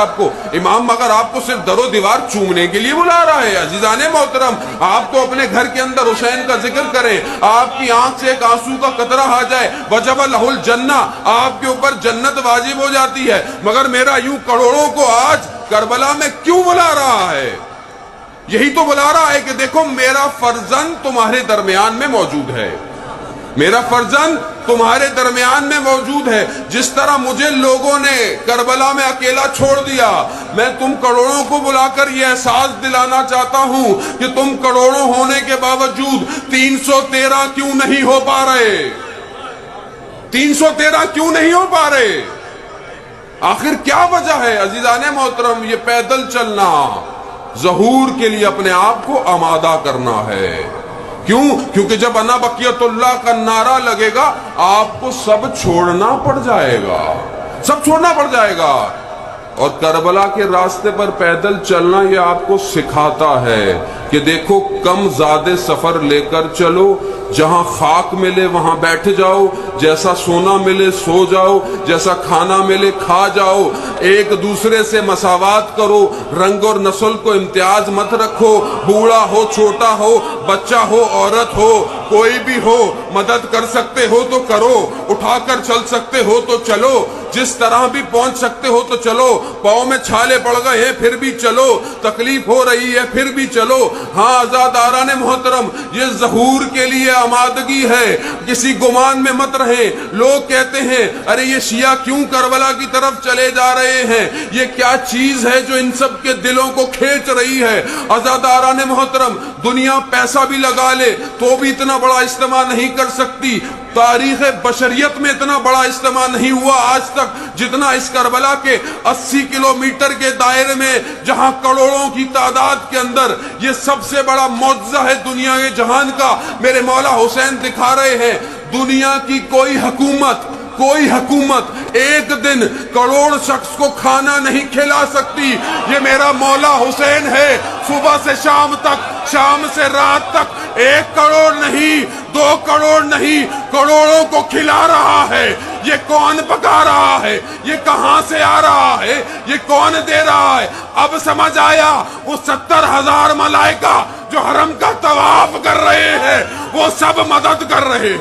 آپ کو امام مگر آپ کو صرف در و دیوار چومنے کے لیے بلا رہا ہے؟ عزیزان محترم، آپ تو اپنے گھر کے اندر حسین کا ذکر کریں، آپ کی آنکھ سے ایک آنسو کا قطرہ آ جائے وجب لہ الجنہ، آپ کے اوپر جنت واجب ہو جاتی ہے۔ مگر میرا یوں کروڑوں کو آج کربلا میں کیوں بلا رہا ہے؟ یہی تو بلا رہا ہے کہ دیکھو میرا فرزند تمہارے درمیان میں موجود ہے، میرا فرزند تمہارے درمیان میں موجود ہے۔ جس طرح مجھے لوگوں نے کربلا میں اکیلا چھوڑ دیا، میں تم کروڑوں کو بلا کر یہ احساس دلانا چاہتا ہوں کہ تم کروڑوں ہونے کے باوجود 313 کیوں نہیں ہو پا رہے؟ 313 کیوں نہیں ہو پا رہے؟ آخر کیا وجہ ہے؟ عزیزان محترم، یہ پیدل چلنا ظہور کے لیے اپنے آپ کو آمادہ کرنا ہے۔ کیوں؟ کیونکہ جب انا بقیت اللہ کا نعرہ لگے گا آپ کو سب چھوڑنا پڑ جائے گا، سب چھوڑنا پڑ جائے گا۔ اور کربلا کے راستے پر پیدل چلنا یہ آپ کو سکھاتا ہے کہ دیکھو کم زیادہ سفر لے کر چلو، جہاں خاک ملے وہاں بیٹھ جاؤ، جیسا سونا ملے سو جاؤ، جیسا کھانا ملے کھا جاؤ، ایک دوسرے سے مساوات کرو، رنگ اور نسل کو امتیاز مت رکھو، بوڑھا ہو چھوٹا ہو بچہ ہو عورت ہو کوئی بھی ہو، مدد کر سکتے ہو تو کرو، اٹھا کر چل سکتے ہو تو چلو، جس طرح بھی پہنچ سکتے ہو تو چلو، پاؤں میں چھالے پڑ گئے ہیں پھر بھی چلو، تکلیف ہو رہی ہے پھر بھی چلو۔ ہاں عزاداران محترم، یہ ظہور کے لیے آمادگی ہے، کسی گمان میں مت رہیں۔ لوگ کہتے ہیں ارے یہ شیعہ کیوں کربلا کی طرف چلے جا رہے ہیں، یہ کیا چیز ہے جو ان سب کے دلوں کو کھینچ رہی ہے؟ عزاداران محترم، دنیا پیسہ بھی لگا لے تو بھی اتنا بڑا اجتماع نہیں کر سکتی۔ تاریخ بشریت میں اتنا بڑا اجتماع نہیں ہوا آج تک جتنا اس کربلا کے 80 کلومیٹر کے دائرے میں، جہاں کروڑوں کی تعداد کے اندر یہ سب سے بڑا معجزہ ہے دنیا کے جہان کا میرے مولا حسین دکھا رہے ہیں۔ دنیا کی کوئی حکومت ایک دن کروڑ شخص کو کھانا نہیں کھلا سکتی، یہ میرا مولا حسین ہے۔ صبح سے شام تک، شام سے رات تک 1 کروڑ نہیں 2 کروڑ نہیں، کروڑوں کو کھلا رہا ہے۔ یہ کون پکا رہا ہے؟ یہ کہاں سے آ رہا ہے؟ یہ کون دے رہا ہے؟ اب سمجھ آیا، وہ 70,000 ملائکہ جو حرم کا طواف کر رہے ہیں وہ سب مدد کر رہے ہیں۔